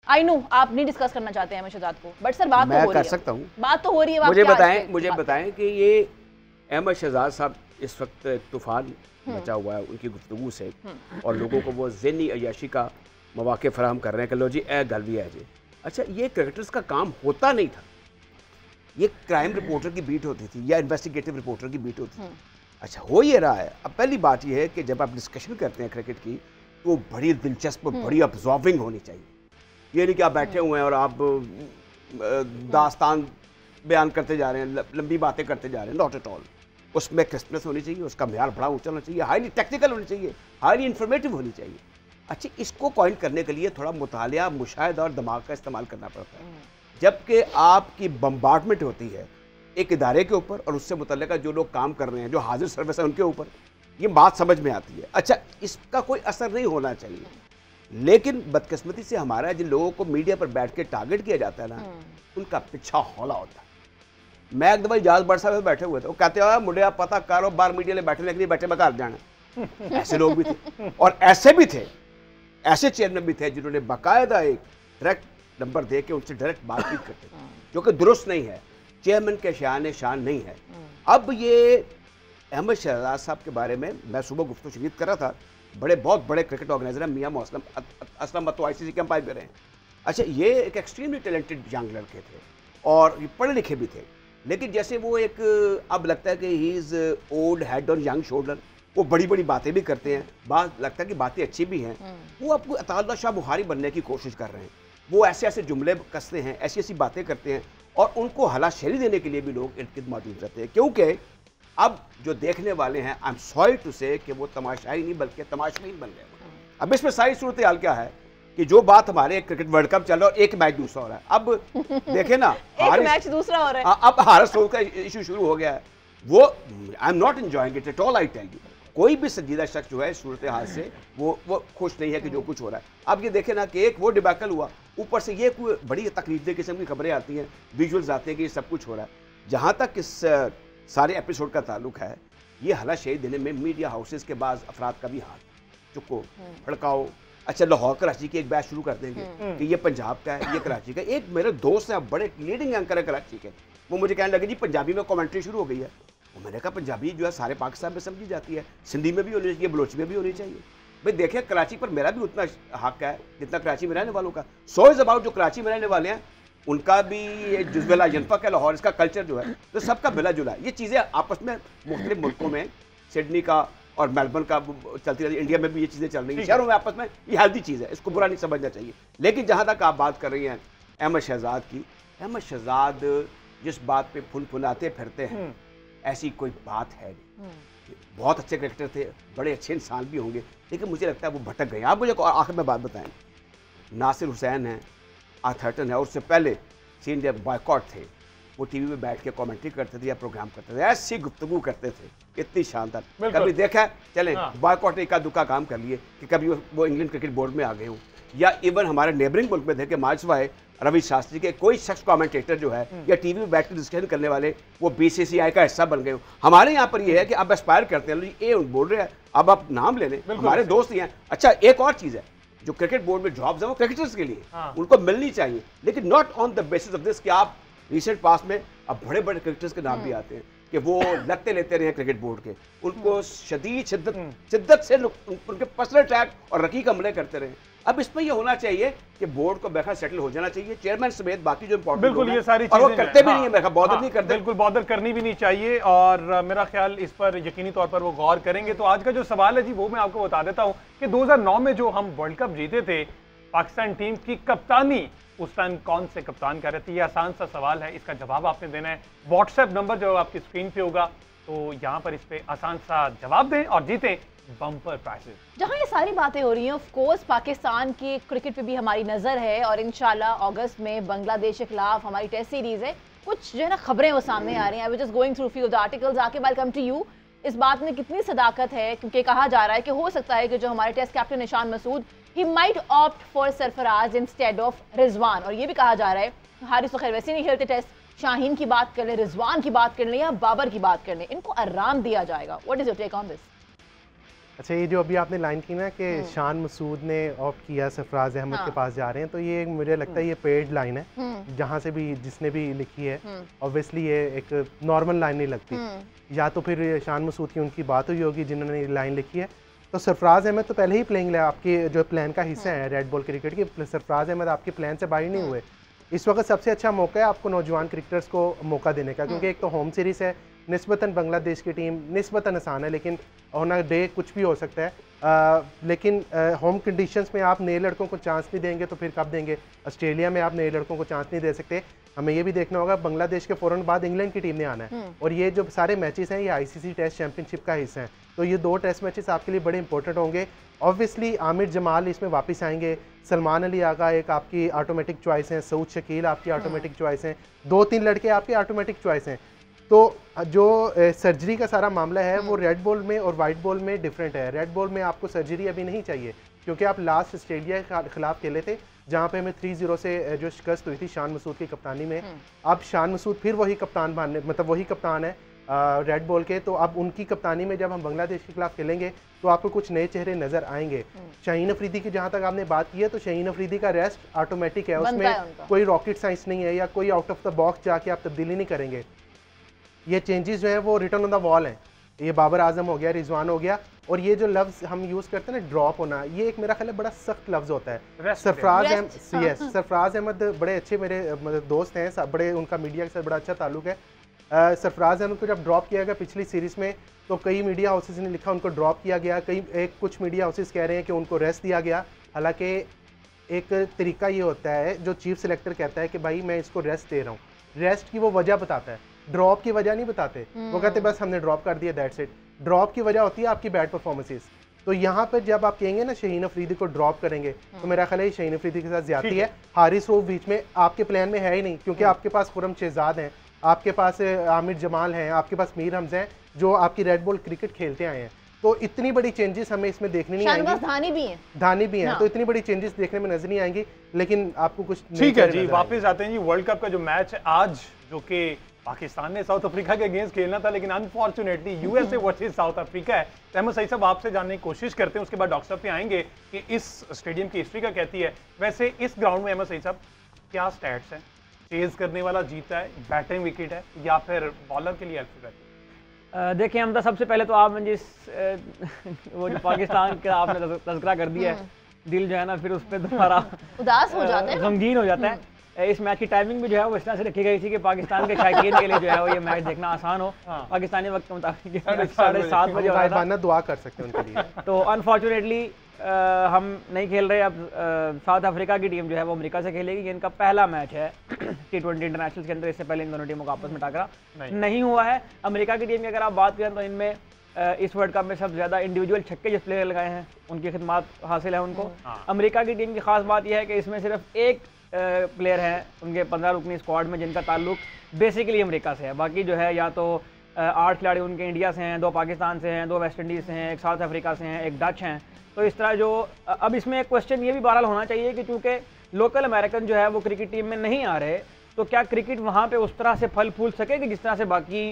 I know आप नहीं discuss करना चाहते हैं अहमद शहजाद को, बट सर बात तो हो रही है। मैं कर सकता हूँ, बात तो हो रही है। मुझे बताएं कि ये अहमद शहजाद साहब इस वक्त तूफान मचा हुआ है उनकी गुफ्तगू से, और लोगों को वो ज़हनी अय्याशी का मौके फराहम कर रहे हैं कि लो जी ए गल भी है जी। अच्छा, ये क्रिकेटर्स का काम होता नहीं था, ये क्राइम रिपोर्टर की बीट होती थी या इन्वेस्टिगेटिव रिपोर्टर की बीट होती थी। अच्छा, हो ये रहा है। अब पहली बात ये है कि जब आप डिस्कशन करते हैं क्रिकेट की तो बड़ी दिलचस्प, बड़ी अब्जॉर्विंग होनी चाहिए। ये नहीं कि आप बैठे हुए हैं और आप दास्तान बयान करते जा रहे हैं, लंबी बातें करते जा रहे हैं। Not at all. उसमें क्रिस्पनेस होनी चाहिए, उसका म्यार बड़ा ऊंचा होना चाहिए, हाईली टेक्निकल होनी चाहिए, हाईली इन्फॉर्मेटिव होनी चाहिए। अच्छा, इसको कॉइन करने के लिए थोड़ा मुतालिया, मुशाहिदा और दिमाग का इस्तेमाल करना पड़ता है। जबकि आपकी बम्बार्डमेंट होती है एक इदारे के ऊपर और उससे मुतल्लिका जो लोग काम कर रहे हैं, जो हाजिर सर्विस है उनके ऊपर, ये बात समझ में आती है। अच्छा, इसका कोई असर नहीं होना चाहिए, लेकिन बदकिस्मती से हमारा जिन लोगों को मीडिया पर बैठ के टारगेट किया जाता है ना, उनका पीछा हौला होता है। मैं एक दफा इजाज बड़ साहब बैठे हुए थे, वो कहते हैं मुझे आप पता करो बार मीडिया ले बैठने के लिए बैठे मैं घर जाना। ऐसे लोग भी थे, और ऐसे भी थे, ऐसे चेयरमैन भी थे जिन्होंने बाकायदा एक डायरेक्ट नंबर दे के उनसे डायरेक्ट बातचीत करते थे, जो कि दुरुस्त नहीं है, चेयरमैन के शान नहीं है। अब ये अहमद शहजाद साहब के बारे में मैं सुबह गुफ्तगू शरीद कर रहा था, बहुत बड़े क्रिकेट ऑर्गेनाइजर हैं, मियां असलम तो ICC के अंपायर भी रहे हैं। अच्छा, ये एक एक्सट्रीमली टैलेंटेड यंग लड़के थे और ये पढ़े लिखे भी थे, लेकिन जैसे वो एक अब लगता है कि ही इज़ ओल्ड हेड और यंग शोल्डर, वो बड़ी बड़ी बातें भी करते हैं, बात लगता है कि बातें अच्छी भी हैं। वो आपको अताउल्लाह शाह बुखारी बनने की कोशिश कर रहे हैं, वो ऐसे ऐसे जुमले कसते हैं, ऐसी ऐसी बातें करते हैं, और उनको हलाशेरी देने के लिए भी लोग इर्द गिर्द मौजूद रहते हैं। क्योंकि अब जो देखने वाले हैं, आई एम सॉरी टू से, कि वो तमाशाई नहीं बल्कि तमाशबीन बन गए। अब इसमें सारी सूरत हाल क्या है कि जो बात हमारे क्रिकेट वर्ल्ड कप चल रहा है और एक मैच दूसरा हो रहा है। अब देखें ना, एक मैच दूसरा हो रहा है, अब हारस रोज का इशू शुरू हो गया है। वो I am not enjoying it at all, I tell you. कोई भी संजीदा शख्स जो है सूरत हाल से वो खुश नहीं है कि जो कुछ हो रहा है। अब ये देखें ना कि एक वो डिबैकल हुआ, ऊपर से ये कोई बड़ी तकलीफ किस्म की खबरें आती हैं, विजुअल्स आते हैं कि ये सब कुछ हो रहा है। जहाँ तक इस सारे एपिसोड का ताल्लुक है, ये हलाशेरी देने में मीडिया हाउसेस के बाद अफराद का भी हाथ, चुको भड़काओ। अच्छा, लाहौर कराची की एक बैच शुरू कर देंगे कि ये पंजाब का है, ये कराची का। एक मेरे दोस्त है, बड़े लीडिंग एंकर है कराची के, वो मुझे कहने लगे जी पंजाबी में कमेंट्री शुरू हो गई है। वो मैंने कहा पंजाबी जो है सारे पाकिस्तान में समझी जाती है, सिंधी में भी होनी चाहिए, बलोची में भी होनी चाहिए। भाई देखिए, कराची पर मेरा भी उतना हक है जितना कराची में रहने वालों का। सो इज अबाउट जो कराची में रहने वाले हैं, उनका भी जुज़्वेला जनपद है लाहौर, इसका कल्चर जो है तो सबका मिला जुला है। ये चीज़ें आपस में मुख्तलिफ मुल्कों में, सिडनी का और मेलबर्न का चलती रहती है, इंडिया में भी ये चीज़ें चल रही हैं, शहरों में आपस में, ये हेल्दी चीज़ है, इसको बुरा नहीं समझना चाहिए। लेकिन जहाँ तक आप बात कर रही हैं अहमद शहजाद की, अहमद शहजाद जिस बात पे फुनफुनाते फिरते हैं, ऐसी कोई बात है नहीं। बहुत अच्छे क्रिकेटर थे, बड़े अच्छे इंसान भी होंगे, लेकिन मुझे लगता है वो भटक गए। आप मुझे आखिर में बात बताएं, नासिर हुसैन है, आर्थर्टन है, और उससे पहले सीनियर बॉयकॉट थे, वो टीवी में बैठ के कमेंट्री करते थे या प्रोग्राम करते थे, ऐसी गुफ्तगू करते थे, इतनी शानदार। कभी देखा है, चले बॉयकॉट ने इक्का दुक्का काम कर लिए कि कभी वो इंग्लैंड क्रिकेट बोर्ड में आ गए हों, या इवन हमारे नेबरिंग मुल्क में थे कि माजवाए रवि शास्त्री के कोई शख्स कमेंटेटर जो है या टीवी में बैठ कर डिस्कशन करने वाले वो BCCI का हिस्सा बन गए हो। हमारे यहाँ पर ये है कि आप एस्पायर करते हैं, ये बोल रहे हैं, अब आप नाम ले लें, हमारे दोस्त ही हैं। अच्छा, एक और चीज़ है, जो क्रिकेट बोर्ड में जॉब्स हैं वो क्रिकेटर्स के लिए, उनको मिलनी चाहिए, लेकिन not on the basis of this कि आप रिसेंट पास में अब बड़े बड़े क्रिकेटर्स के नाम भी आते हैं कि वो लगते लेते रहे क्रिकेट बोर्ड के, उनको शदीद शिद्दत से उनके पर्सनल अटैक और रकीक हमले करते रहे। अब इसमें ये होना चाहिए कि बोर्ड को बेखा सेटल हो जाना चाहिए, चेयरमैन समेत बाकी जो इंपॉर्टेंट, बिल्कुल ये सारी चीजें वो करते भी नहीं है, बेखा बॉदर नहीं करते, बिल्कुल बॉदर करनी भी नहीं चाहिए, और मेरा ख्याल इस पर यकीनी तौर पर वो गौर करेंगे। तो आज का जो सवाल है जी, वो मैं आपको बता देता हूँ कि 2009 में जो हम वर्ल्ड कप जीते थे, पाकिस्तान टीम की कप्तानी उस टाइम कौन से कप्तान कर रहे थे? ये आसान सा सवाल है, इसका जवाब आपने देना है। व्हाट्सएप नंबर जो आपकी स्क्रीन पे होगा, तो यहाँ पर इस पे आसान सा जवाब दें और जीतें बम्पर प्राइजेस। जहाँ ये सारी बातें हो रही हैं, ऑफ कोर्स पाकिस्तान की क्रिकेट पे भी हमारी नज़र है, और इंशाल्लाह अगस्त में बांग्लादेश के खिलाफ हमारी टेस्ट सीरीज है। कुछ जो है ना खबरें वो सामने आ रही हैं, I was just going through few the articles. आके वेलकम टू यू। इस बात में कितनी सदाकत है, क्योंकि कहा जा रहा है कि हो सकता है कि जो हमारे टेस्ट कैप्टन निशान Masood, he might opt for Sarfaraz instead of Rizwan. और ये भी कहा जा रहा है हारिस तो खैर वैसे नहीं खेलते टेस्ट, शाहीन की बात कर ले, रिजवान की बात कर ले या बाबर की बात कर ले, इनको आराम दिया जाएगा। What is your take on this? अच्छा, ये जो अभी आपने लाइन की ना कि शान मसूद ने ऑप्ट किया सरफराज अहमद के पास जा रहे हैं, तो ये मुझे लगता है ये पेड लाइन है, जहाँ से भी जिसने भी लिखी है। ऑब्वियसली ये एक नॉर्मल लाइन नहीं लगती, या तो फिर शान मसूद की उनकी बात हुई होगी जिन्होंने ये लाइन लिखी है। तो सरफराज अहमद तो पहले ही प्लेइंग आपके जो प्लान का हिस्सा है रेड बॉल क्रिकेट की। सरफराज अहमद आपके प्लान से बाहर नहीं हुए। इस वक्त सबसे अच्छा मौका है आपको नौजवान क्रिकेटर्स को मौका देने का, क्योंकि एक तो होम सीरीज़ है, निस्बतन बांग्लादेश की टीम निस्बतन आसान है, लेकिन ऑन अ डे कुछ भी हो सकता है। लेकिन होम कंडीशंस में आप नए लड़कों को चांस नहीं देंगे तो फिर कब देंगे? ऑस्ट्रेलिया में आप नए लड़कों को चांस नहीं दे सकते। हमें ये भी देखना होगा बांग्लादेश के फ़ौरन बाद इंग्लैंड की टीम ने आना है, और ये जो सारे मैचेस हैं ये आईसीसी टेस्ट चैंपियनशिप का हिस्सा हैं, तो ये 2 टेस्ट मैचेस आपके लिए बड़े इंपॉर्टेंट होंगे। ऑब्वियसली आमिर जमाल इसमें वापस आएंगे, सलमान अली आगा एक आपकी ऑटोमेटिक चॉइस है, सऊद शकील आपकी ऑटोमेटिक चॉइस हैं, 2-3 लड़के आपके ऑटोमेटिक चॉइस हैं। तो जो सर्जरी का सारा मामला है वो रेड बॉल में और वाइट बॉल में डिफरेंट है। रेड बॉल में आपको सर्जरी अभी नहीं चाहिए, क्योंकि आप लास्ट ऑस्ट्रेलिया के खिलाफ खेले थे, जहाँ पे हमें 3-0 से जो शिकस्त हुई थी शान मसूद की कप्तानी में। अब शान मसूद फिर वही कप्तान वही कप्तान है रेड बॉल के, तो अब उनकी कप्तानी में जब हम बांग्लादेश के खिलाफ खेलेंगे तो आपको कुछ नए चेहरे नजर आएंगे। शाहीन अफरीदी की जहाँ तक आपने बात की है, तो शाहीन अफरीदी का रेस्ट ऑटोमेटिक है, उसमें कोई रॉकेट साइंस नहीं है या कोई आउट ऑफ द बॉक्स जाके आप तब्दीली नहीं करेंगे। ये चेंजेस जो है वो रिटर्न ऑन द वॉल हैं। ये बाबर आजम हो गया, रिजवान हो गया, और ये जो लफ्ज़ हम यूज़ करते हैं ना ड्रॉप होना, ये एक मेरा ख्याल है बड़ा सख्त लफ्ज़ होता है। सरफराज अहमद बड़े अच्छे मेरे दोस्त हैं, बड़े उनका मीडिया के साथ बड़ा अच्छा ताल्लुक है। सरफराज अहमद को जब ड्रॉप किया गया पिछली सीरीज़ में, तो कई मीडिया हाउसेस ने लिखा उनको ड्रॉप किया गया, कुछ मीडिया हाउसेस कह रहे हैं कि उनको रेस्ट दिया गया। हालांकि एक तरीका ये होता है जो चीफ सेलेक्टर कहता है कि भाई मैं इसको रेस्ट दे रहा हूँ, रेस्ट की वो वजह बताता है, ड्रॉप की वजह नहीं बताते। वो कहते बस हमने ड्रॉप कर दिया, दैट्स इट। ड्रॉप की वजह होती है आपकी बैड परफॉर्मेंसेस। तो यहाँ पर जब आप कहेंगे ना शाहीन अफरीदी को ड्रॉप करेंगे, तो मेरा ख्याल है शाहीन अफरीदी के साथ ज्यादती है। हारिस रऊफ बीच में आपके प्लान में है ही नहीं, क्योंकि आपके पास खुरम शहजाद हैं, आपके पास आमिर जमाल हैं, आपके पास मीर हमजा हैं, जो आपकी रेड बॉल क्रिकेट खेलते आए हैं। तो इतनी बड़ी चेंजेस हमें इसमें देखने नहीं आएंगी। धानी भी हैं, तो इतनी बड़ी चेंजेस देखने में नजर नहीं आएंगी, लेकिन आपको कुछ ठीक है जी। वापस आते हैं जी, वर्ल्ड कप का जो मैच है आज, जो कि पाकिस्तान ने साउथ अफ्रीका के अगेंस्ट खेलना था, लेकिन unfortunately USA versus south Africa है। तो अहमद सईद साहब आपसे जानने की कोशिश करते हैं, उसके बाद डॉक्टर साहब पे आएंगे कि इस स्टेडियम की हिस्ट्री का कहती है। वैसे इस ग्राउंड में अहमद सईद साहब क्या स्टैट्स हैं? चेज करने वाला जीता है, बैटिंग विकेट है, या फिर बॉलर के लिए हेल्प रहती है? देखिए हम तो सबसे पहले तो आप जिस वो जो पाकिस्तान का आपने तज़किरा कर दिया है, दिल जो है ना फिर उस पर दोबारा उदास हो जाता है, गमगीन हो जाता है। इस मैच की टाइमिंग भी जो है वो इस तरह से रखी गई थी कि पाकिस्तान के शायकीन के लिए जो है वो ये मैच देखना आसान हो। पाकिस्तानी वक्त के मुताबिक 7:30 बजे हो रहा था, दुआ कर सकते हैं उनके लिए। तो अनफॉर्चुनेटली हम नहीं खेल रहे। अब साउथ अफ्रीका की टीम जो है वो अमेरिका से खेलेगी। ये इनका पहला मैच है T20 इंटरनेशनल के अंदर। इससे पहले इन दोनों टीमों का आपस में टकरा नहीं हुआ है। अमेरिका की टीम की अगर आप बात करें तो इनमें इस वर्ल्ड कप में सबसे ज़्यादा इंडिविजुअल छक्के जिस प्लेयर लगाए हैं उनकी खिदमत हासिल है उनको। अमेरिका की टीम की खास बात यह है कि इसमें सिर्फ एक प्लेयर हैं उनके 15 रुकनी स्क्वाड में जिनका ताल्लुक बेसिकली अमेरिका से है। बाकी जो है या तो 8 खिलाड़ी उनके इंडिया से हैं, 2 पाकिस्तान से हैं, 2 वेस्ट इंडीज़ से हैं, 1 साउथ अफ्रीका से हैं, 1 डच हैं। तो इस तरह जो अब इसमें एक क्वेश्चन ये भी बहरहाल होना चाहिए कि चूँकि लोकल अमेरिकन जो है वो क्रिकेट टीम में नहीं आ रहे, तो क्या क्रिकेट वहाँ पे उस तरह से फल फूल सकेगी जिस तरह से बाकी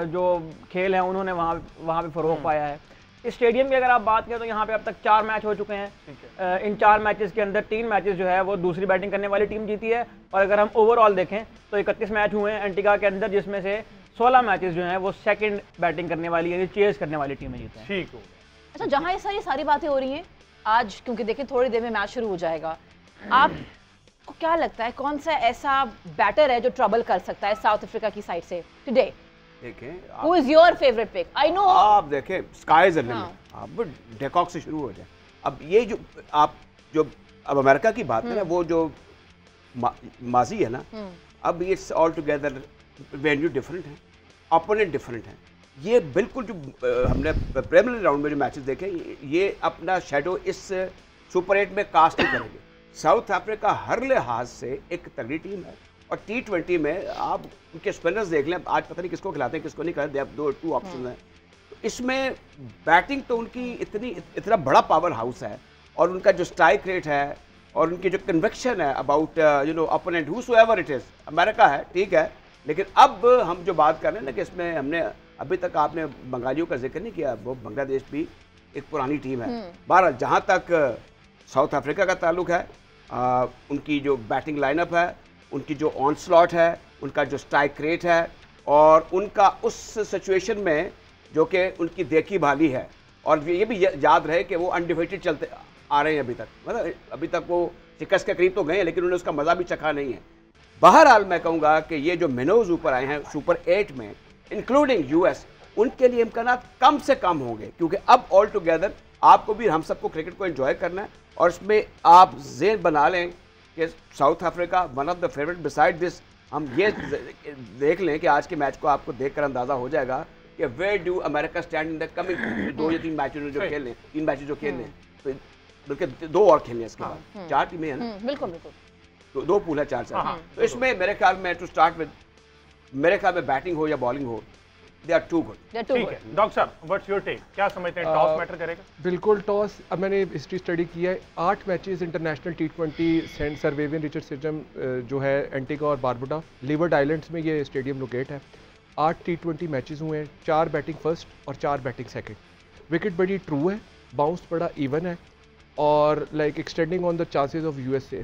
जो खेल हैं उन्होंने वहाँ पे फ़रोग़ पाया है। इस स्टेडियम की अगर आप बात करें तो यहाँ पे अब तक 4 मैच हो चुके हैं। इन 4 मैचेस के अंदर 3 मैचेस जो है वो दूसरी बैटिंग करने वाली टीम जीती है। और अगर हम ओवरऑल देखें तो 31 मैच हुए हैं एंटीगा के अंदर, जिसमें से 16 मैचेस जो हैं वो सेकंड बैटिंग करने वाली यानी चेज करने वाली टीमें जीते हैं। ठीक हो। अच्छा, जहाँ ये सारी बातें हो रही हैं आज, क्योंकि देखिए थोड़ी देर में मैच शुरू हो जाएगा, आपको क्या लगता है कौन सा ऐसा बैटर है जो ट्रबल कर सकता है साउथ अफ्रीका की साइड से टुडे? देखें, Who is your favorite pick? I know. आप देखें स्काई इज द लिमिट। आप डेकॉक से शुरू हो जाए। अब ये जो आप जो अब अमेरिका की बात है ना, वो जो माजी है ना, अब it's all together venue different है, ओपोनेंट डिफरेंट है। ये बिल्कुल जो हमने प्रीलिमिनरी राउंड में जो मैचेस देखे, ये अपना शेडो इस सुपर 8 में कास्ट नहीं करेंगे। साउथ अफ्रीका हर लिहाज से एक तगड़ी टीम है, और T20 में आप उनके स्पिनर्स देख लें, आज पता नहीं किसको खिलाते हैं किसको नहीं खिलाते, अब 2 ऑप्शन हैं। तो इसमें बैटिंग तो उनकी इतना बड़ा पावर हाउस है, और उनका जो स्ट्राइक रेट है और उनकी जो कन्विक्शन है about opponent whosoever it is, America है ठीक है, लेकिन अब हम जो बात कर रहे हैं ना कि इसमें हमने अभी तक आपने बंगालियों का जिक्र नहीं किया, वो बांग्लादेश भी एक पुरानी टीम है। बहरहाल जहाँ तक साउथ अफ्रीका का ताल्लुक है, उनकी जो बैटिंग लाइनअप है, उनकी जो ऑन स्लॉट है, उनका जो स्ट्राइक रेट है और उनका उस सिचुएशन में जो कि उनकी देखी भाली है, और ये भी याद रहे कि वो अनडिफीटेड चलते आ रहे हैं अभी तक, मतलब अभी तक वो शिकस्त के करीब तो गए हैं लेकिन उन्होंने उसका मज़ा भी चखा नहीं है। बहरहाल मैं कहूँगा कि ये जो मिनोज ऊपर आए हैं सुपर 8 में इंक्लूडिंग यूएस, उनके लिए इम्कानात कम से कम होंगे, क्योंकि अब ऑल टुगेदर आपको भी हम सबको क्रिकेट को एंजॉय करना है और इसमें आप ज़हन बना लें कि south Africa one of the favourite. Beside this हम ये देख लें कि आज के मैच को आपको देखकर अंदाज़ा हो जाएगा कि where do America stand in the coming 2 या 3 मैचेस जो खेलने, 3 मैचेस जो खेलने, तो बल्कि 2 और खेलने इसके बाद 4 टीमें हैं ना, बिल्कुल बिल्कुल, तो 2 पूल है 4 से। तो इसमें मेरे ख्याल में टू स्टार्ट विद, मेरे ख्याल में बैटिंग हो या बॉलिंग हो, दे आर टू गुड। ठीक है डॉक्टर साहब, व्हाट्स योर टेक, क्या समझते हैं टॉस मैटर करेगा? बिल्कुल टॉस, अब मैंने हिस्ट्री स्टडी किया है, 8 matches international T20 saint sir vivian Richard stadium जो है एंटीगा और बारबुडा लीवर्ड आइलैंड्स में ये स्टेडियम लोकेट है। 8 T20 मैचेस हुए हैं, 4 बैटिंग फर्स्ट और 4 बैटिंग सेकंड। विकेट बड़ी ट्रू है, बाउंस बड़ा इवन है और like extending on the chances of USA।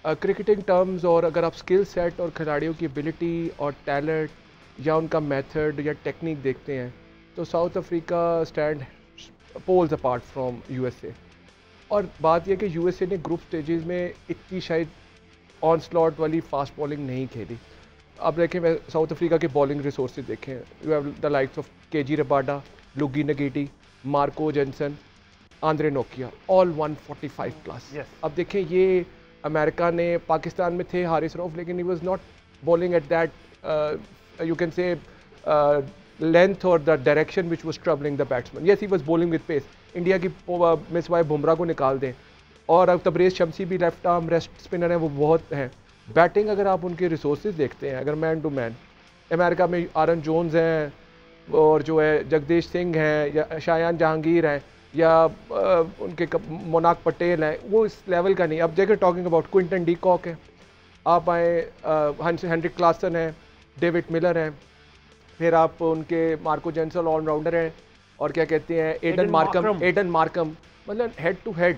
Cricketing terms और अगर आप स्किल सेट और खिलाड़ियों की एबिलिटी और टैलेंट या उनका मेथड या टेक्निक देखते हैं तो South Africa stand poles apart from USA। और बात यह कि USA ने ग्रुप स्टेजेस में इतनी शायद ऑन स्लॉट वाली फास्ट बॉलिंग नहीं खेली। अब देखें, साउथ अफ्रीका के बॉलिंग रिसोर्सेज देखें, you have the likes of KG Rabada, लुगी नगेटी, मार्को जेनसन, आंद्रे नोकिया, ऑल 145 प्लस। अब देखें, ये अमेरिका ने पाकिस्तान में थे हारिस रऊफ, लेकिन he was not bowling at that you can say length or the direction which was troubling the batsman. Yes, he was bowling with pace. India की मिसवाई बुमराह को निकाल दें और अब तबरेज़ शमसी भी लेफ्ट आर्म रेस्ट स्पिनर हैं, वो बहुत हैं। बैटिंग अगर आप उनके रिसोर्सेज देखते हैं, अगर मैन टू मैन, अमेरिका में आरन जोन्स हैं और जो है जगदीश सिंह हैं या शायान जहांगीर हैं या उनके मोनाक पटेल हैं, वो इस लेवल का नहीं। अब देखें, talking about Quinton de Kock है, आप आए हेनरिक क्लासन है, डेविड मिलर हैं, फिर आप उनके मार्को जेनसन ऑलराउंडर हैं और क्या कहते हैं एडन मार्कम, मतलब head to head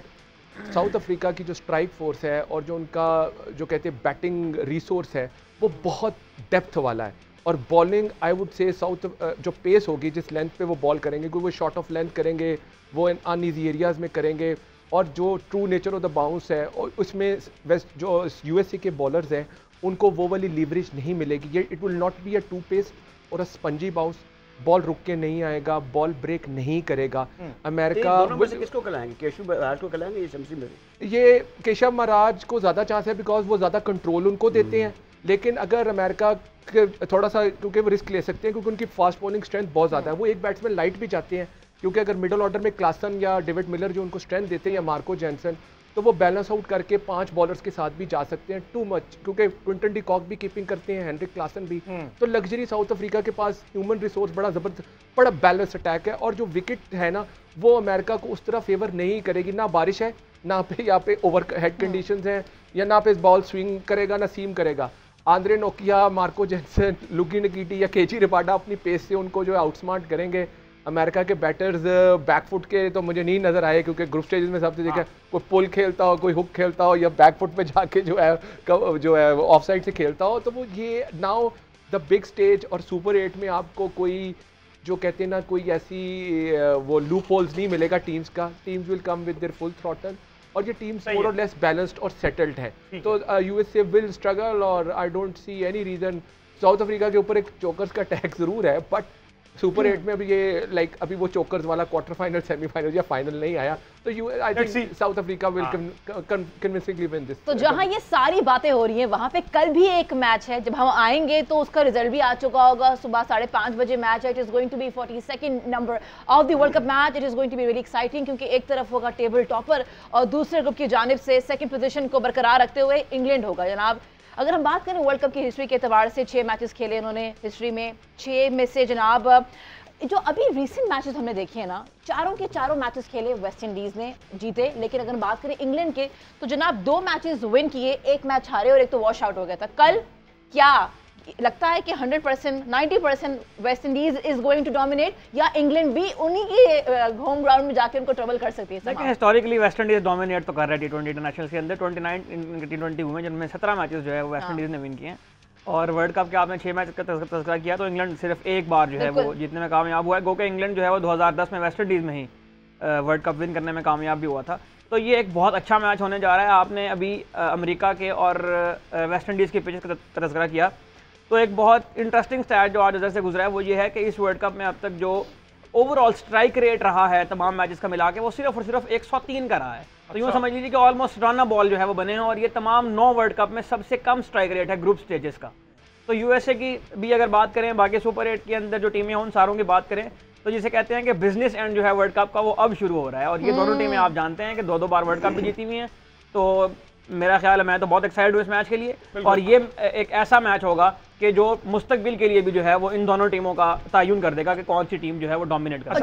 South Africa की जो स्ट्राइक फोर्स है और जो उनका जो कहते हैं बैटिंग रिसोर्स है वो बहुत डेप्थ वाला है। और bowling I would say south जो पेस होगी, जिस लेंथ पे वो बॉल करेंगे, क्योंकि वो शॉर्ट ऑफ लेंथ करेंगे, वो इन अनईजी एरियाज़ में करेंगे और जो true nature of the bounce है और उसमें वेस्ट जो USA के बॉलर्स हैं उनको वो वाली लीवरेज नहीं मिलेगी। ये it will not be a two pace और अ स्पंजी बाउंस, बॉल रुक के नहीं आएगा, बॉल ब्रेक नहीं करेगा। अमेरिका किसको खिलाएंगे, केशव महाराज को खिलाएंगे या शमसी मेरी? ये केशव महाराज को ज़्यादा चांस है बिकॉज वो ज़्यादा कंट्रोल उनको देते हैं, लेकिन अगर अमेरिका थोड़ा सा, क्योंकि वो रिस्क ले सकते हैं क्योंकि उनकी फास्ट बॉलिंग स्ट्रेंथ बहुत ज़्यादा है, वो एक बैट्समैन लाइट भी चाहते हैं क्योंकि अगर मिडल ऑर्डर में क्लासन या डेविड मिलर जो उनको स्ट्रेंथ देते हैं या मार्को जेनसन, तो वो बैलेंस आउट करके 5 बॉलर्स के साथ भी जा सकते हैं। टू मच, क्योंकि क्विंटन डी कॉक भी कीपिंग करते हैं, हेनरिक क्लासन भी, तो लग्जरी साउथ अफ्रीका के पास ह्यूमन रिसोर्स बड़ा ज़बरदस्त, बड़ा बैलेंस अटैक है। और जो विकेट है ना, वो अमेरिका को उस तरह फेवर नहीं करेगी, ना बारिश है, ना पे यहाँ पे ओवर हेड कंडीशंस हैं, या ना पे बॉल स्विंग करेगा, ना सीम करेगा। आंद्रे नोकिया, मार्को जेनसन, लुगी नगीटी या KG रबाडा अपनी पेस से उनको जो है आउटस्मार्ट करेंगे। अमेरिका के बैटर्स बैकफुट के तो मुझे नहीं नज़र आए, क्योंकि ग्रुप स्टेजेस में सबसे देखा कोई पुल खेलता हो, कोई हुक खेलता हो या बैकफुट पे जाके जो है ऑफ साइड से खेलता हो। तो वो ये नाउ द बिग स्टेज और सुपर 8 में आपको कोई जो कहते हैं ना, कोई ऐसी वो लूप होल्स नहीं मिलेगा टीम्स का। Teams will come with their full throttle और ये टीम्स मोर और लेस बैलेंस्ड और सेटल्ड है। तो USA विल स्ट्रगल और I don't see any reason. South Africa के ऊपर एक चोकर्स का टैग ज़रूर है, बट सुपर 8 में अभी ये लाइक अभी वो चोकर्स वाला क्वार्टर फाइनल, सेमीफाइनल या फाइनल नहीं आया, तो I think south Africa will convincingly win this. तो जहां ये सारी बातें हो रही हैं वहां पे कल भी एक मैच है, जब हम आएंगे तो उसका रिजल्ट भी आ चुका होगा। सुबह 5:30 बजे मैच है, it is going to be 42nd number of the world cup match. It is going to be very exciting, क्योंकि एक तरफ होगा टेबल टॉपर और दूसरे ग्रुप की जानिब से सेकंड पोजीशन को बरकरार रखते हुए इंग्लैंड होगा। जनाब, अगर हम बात करें वर्ल्ड कप की हिस्ट्री के एतबार से, 6 मैचेस खेले उन्होंने हिस्ट्री में, 6 में से जनाब जो अभी रिसेंट मैचेस हमने देखे हैं ना, चारों के चारों मैचेस खेले वेस्ट इंडीज़ ने, जीते। लेकिन अगर बात करें इंग्लैंड के, तो जनाब 2 मैचेस विन किए, 1 मैच हारे और 1 तो वॉश आउट हो गया था। कल क्या लगता है कि 100%, 90% West Indies is going to dominate, या इंग्लैंड भी उन्हीं के होम ग्राउंड में जाके उनको ट्रबल कर सकती है? देखिए हिस्टोरिकली वेस्ट इंडीज डोमिनेट तो कर रहा है T20 इंटरनेशनल के अंदर। 29 T20 हुए जिनमें 17 मैचेस जो है वो वेस्ट इंडीज ने विन किए हैं, और वर्ल्ड कप के आपने 6 मैच का तज़किरा किया तो इंग्लैंड सिर्फ एक बार जो है वो जीतने में कामयाब हुआ है। गो के इंग्लैंड जो है वो 2010 में वेस्ट इंडीज़ में ही वर्ल्ड कप विन करने में कामयाब भी हुआ था। तो ये एक बहुत अच्छा मैच होने जा रहा है। आपने अभी अमेरिका के और वेस्ट इंडीज़ के पिचेस का तज़किरा किया, तो एक बहुत इंटरेस्टिंग स्टैट जो आज नज़र से गुजरा है वो ये है कि इस वर्ल्ड कप में अब तक जो ओवरऑल स्ट्राइक रेट रहा है तमाम मैचेस का मिला के वो सिर्फ और सिर्फ 103 का रहा है। तो यूँ समझ लीजिए कि ऑलमोस्ट रन बॉल जो है वो बने हैं, और ये तमाम 9 वर्ल्ड कप में सबसे कम स्ट्राइक रेट है ग्रुप स्टेजेस का। तो यूएसए की भी अगर बात करें, बाकी सुपर 8 के अंदर जो टीमें हैं उन सारों की बात करें, तो जिसे कहते हैं कि बिजनेस एंड जो है वर्ल्ड कप का वो अब शुरू हो रहा है। और ये दोनों टीमें आप जानते हैं कि 2-2 बार वर्ल्ड कप भी जीती हुई हैं। तो मेरा ख्याल है, मैं तो बहुत एक्साइटेड हूँ इस मैच के लिए, और ये एक ऐसा मैच होगा कि जो मुस्तकबिल के लिए भी जो है वो इन दोनों टीमों का तयन कर देगा कि कौन सी टीम जो है वो डोमिनेट कर